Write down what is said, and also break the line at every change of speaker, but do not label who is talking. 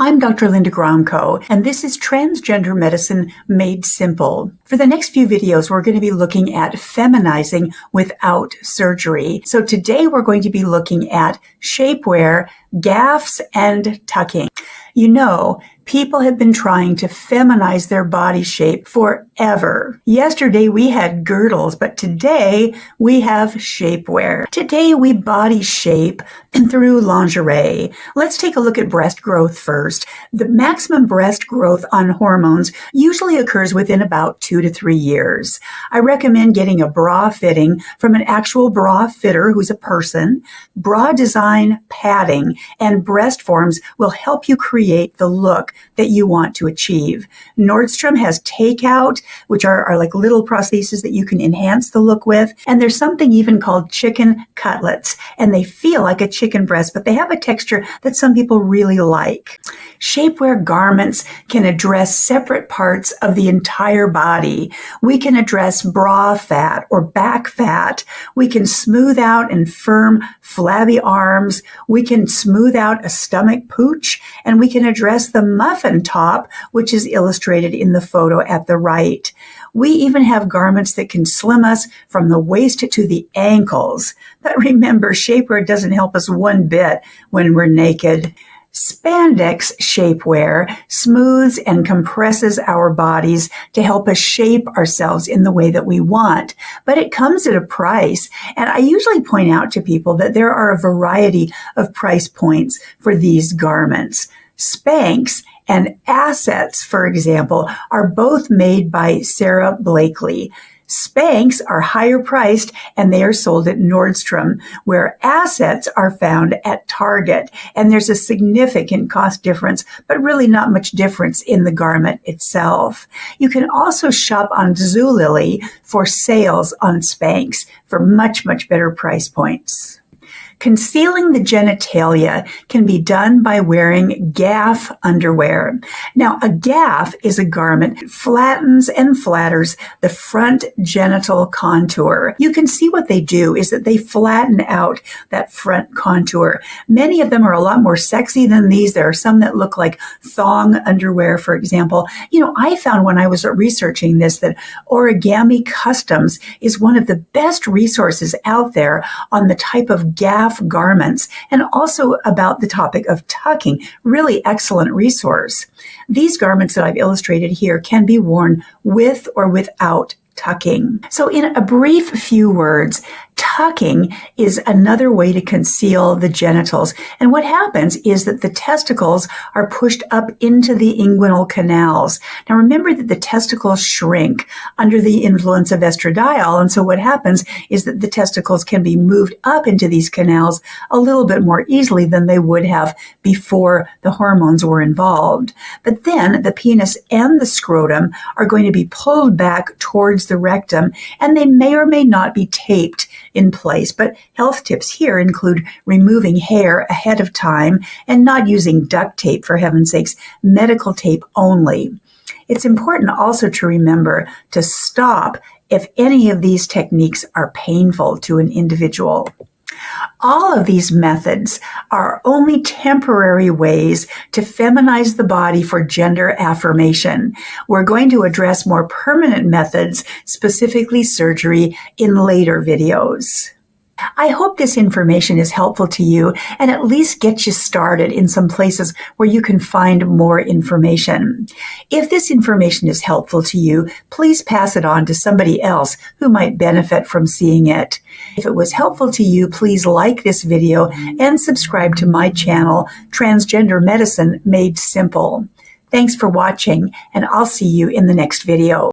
I'm Dr. Linda Gromko, and this is Transgender Medicine Made Simple. For the next few videos, we're going to be looking at feminizing without surgery. So today we're going to be looking at shapewear, gaffs, and tucking. You know, people have been trying to feminize their body shape forever. Yesterday we had girdles, but today we have shapewear. Today we body shape through lingerie. Let's take a look at breast growth first. The maximum breast growth on hormones usually occurs within about 2 to 3 years. I recommend getting a bra fitting from an actual bra fitter who's a person. Bra design, padding, and breast forms will help you create the look that you want to achieve. Nordstrom has takeout, which are like little prostheses that you can enhance the look with. And there's something even called chicken cutlets, and they feel like a chicken breast, but they have a texture that some people really like. Shapewear garments can address separate parts of the entire body. We can address bra fat or back fat. We can smooth out and firm flabby arms. We can smooth out a stomach pooch, and we can address the muffin top, which is illustrated in the photo at the right. We even have garments that can slim us from the waist to the ankles. But remember, shapewear doesn't help us one bit when we're naked. Spandex shapewear smooths and compresses our bodies to help us shape ourselves in the way that we want, but it comes at a price. And I usually point out to people that there are a variety of price points for these garments. Spanx and Assets, for example, are both made by Sarah Blakely. Spanx are higher priced and they are sold at Nordstrom, where Assets are found at Target. And there's a significant cost difference, but really not much difference in the garment itself. You can also shop on Zulily for sales on Spanx for much, much better price points. Concealing the genitalia can be done by wearing gaff underwear. Now, a gaff is a garment that flattens and flatters the front genital contour. You can see what they do is that they flatten out that front contour. Many of them are a lot more sexy than these. There are some that look like thong underwear, for example. You know, I found when I was researching this that Origami Customs is one of the best resources out there on the type of gaff garments and also about the topic of tucking. Really excellent resource. These garments that I've illustrated here can be worn with or without tucking. So in a brief few words, tucking is another way to conceal the genitals. And what happens is that the testicles are pushed up into the inguinal canals. Now remember that the testicles shrink under the influence of estradiol. And so what happens is that the testicles can be moved up into these canals a little bit more easily than they would have before the hormones were involved. But then the penis and the scrotum are going to be pulled back towards the rectum, and they may or may not be taped in place. But health tips here include removing hair ahead of time and not using duct tape, for heaven's sakes, medical tape only. It's important also to remember to stop if any of these techniques are painful to an individual. All of these methods are only temporary ways to feminize the body for gender affirmation. We're going to address more permanent methods, specifically surgery, in later videos. I hope this information is helpful to you and at least gets you started in some places where you can find more information. If this information is helpful to you, please pass it on to somebody else who might benefit from seeing it. If it was helpful to you, please like this video and subscribe to my channel, Transgender Medicine Made Simple. Thanks for watching, and I'll see you in the next video.